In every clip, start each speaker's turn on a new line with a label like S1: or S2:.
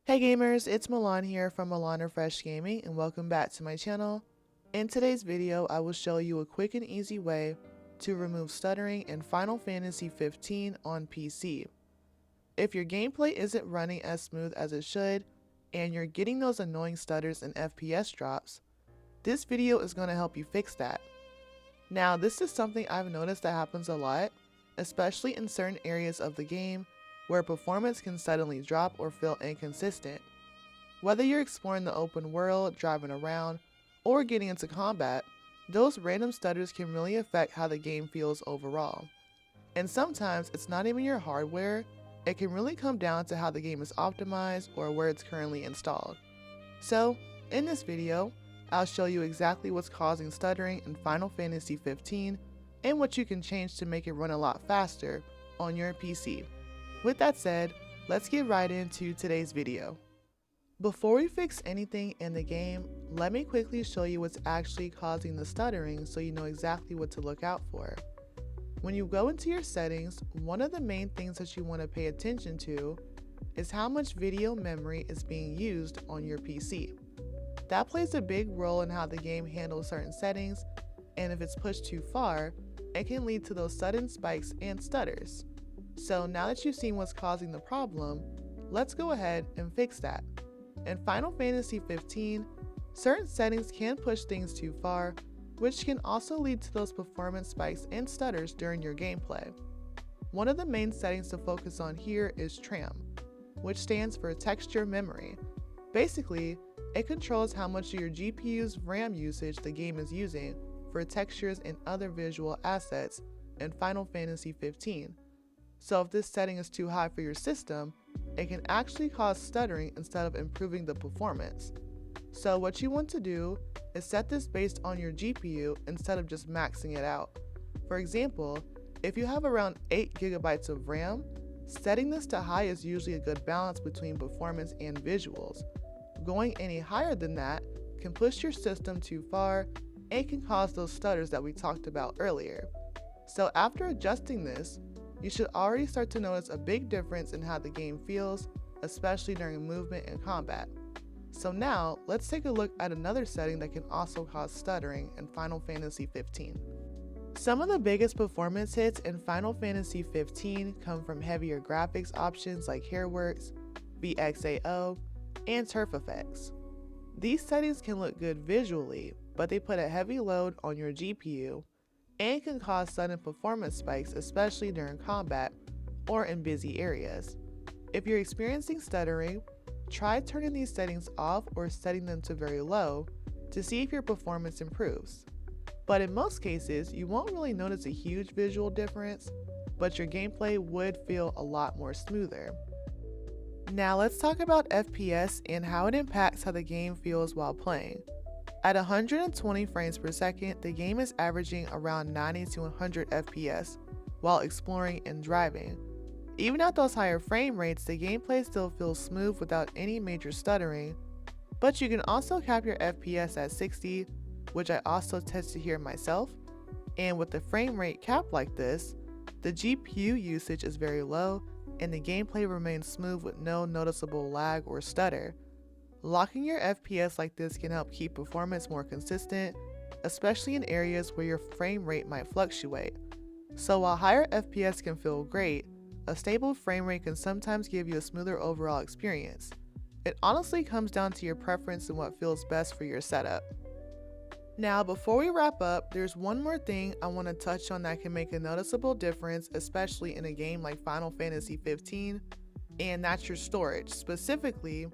S1: Hey gamers, it's Milan here from Milan Refresh Gaming and welcome back to my channel. In today's video, I will show you a quick and easy way to remove stuttering in Final Fantasy XV on PC. If your gameplay isn't running as smooth as it should, and you're getting those annoying stutters and FPS drops, this video is going to help you fix that. Now, this is something I've noticed that happens a lot, especially in certain areas of the game where performance can suddenly drop or feel inconsistent. Whether you're exploring the open world, driving around, or getting into combat, those random stutters can really affect how the game feels overall. And sometimes it's not even your hardware, it can really come down to how the game is optimized or where it's currently installed. So, in this video, I'll show you exactly what's causing stuttering in Final Fantasy XV and what you can change to make it run a lot faster on your PC. With that said, let's get right into today's video. Before we fix anything in the game, let me quickly show you what's actually causing the stuttering so you know exactly what to look out for. When you go into your settings, one of the main things that you want to pay attention to is how much video memory is being used on your PC. That plays a big role in how the game handles certain settings, and if it's pushed too far, it can lead to those sudden spikes and stutters. So now that you've seen what's causing the problem, let's go ahead and fix that. In Final Fantasy XV, certain settings can push things too far, which can also lead to those performance spikes and stutters during your gameplay. One of the main settings to focus on here is TRAM, which stands for Texture Memory. Basically, it controls how much of your GPU's RAM usage the game is using for textures and other visual assets in Final Fantasy XV. So if this setting is too high for your system, it can actually cause stuttering instead of improving the performance. So what you want to do is set this based on your GPU instead of just maxing it out. For example, if you have around 8 GB of RAM, setting this to high is usually a good balance between performance and visuals. Going any higher than that can push your system too far and can cause those stutters that we talked about earlier. So after adjusting this, you should already start to notice a big difference in how the game feels, especially during movement and combat. So now, let's take a look at another setting that can also cause stuttering in Final Fantasy XV. Some of the biggest performance hits in Final Fantasy XV come from heavier graphics options like Hairworks, VXAO, and Turf Effects. These settings can look good visually, but they put a heavy load on your GPU and can cause sudden performance spikes, especially during combat or in busy areas. If you're experiencing stuttering, try turning these settings off or setting them to very low to see if your performance improves. But in most cases, you won't really notice a huge visual difference, but your gameplay would feel a lot more smoother. Now let's talk about FPS and how it impacts how the game feels while playing. At 120 frames per second, the game is averaging around 90 to 100 FPS while exploring and driving. Even at those higher frame rates, the gameplay still feels smooth without any major stuttering, but you can also cap your FPS at 60, which I also tested here myself, and with the frame rate capped like this, the GPU usage is very low and the gameplay remains smooth with no noticeable lag or stutter. Locking your FPS like this can help keep performance more consistent, especially in areas where your frame rate might fluctuate. So while higher FPS can feel great, a stable frame rate can sometimes give you a smoother overall experience. It honestly comes down to your preference and what feels best for your setup. Now, before we wrap up, there's one more thing I want to touch on that can make a noticeable difference, especially in a game like Final Fantasy XV, and that's your storage, specifically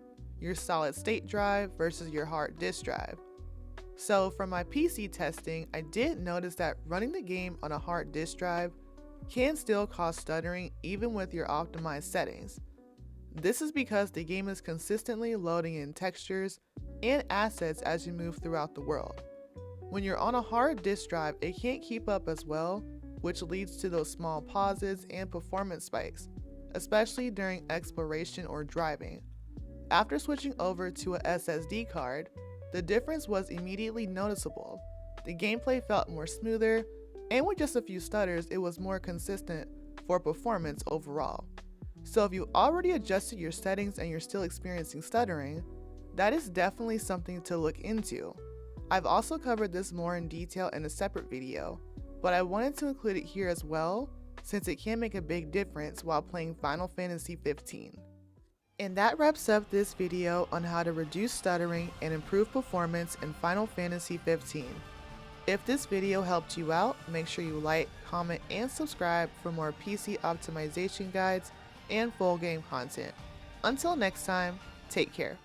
S1: your solid state drive versus your hard disk drive. So from my PC testing, I did notice that running the game on a hard disk drive can still cause stuttering even with your optimized settings. This is because the game is consistently loading in textures and assets as you move throughout the world. When you're on a hard disk drive, it can't keep up as well, which leads to those small pauses and performance spikes, especially during exploration or driving. After switching over to a SSD card, the difference was immediately noticeable. The gameplay felt more smoother, and with just a few stutters, it was more consistent for performance overall. So if you already adjusted your settings and you're still experiencing stuttering, that is definitely something to look into. I've also covered this more in detail in a separate video, but I wanted to include it here as well since it can make a big difference while playing Final Fantasy 15. And that wraps up this video on how to reduce stuttering and improve performance in Final Fantasy 15. If this video helped you out, make sure you like, comment, and subscribe for more PC optimization guides and full game content. Until next time, take care.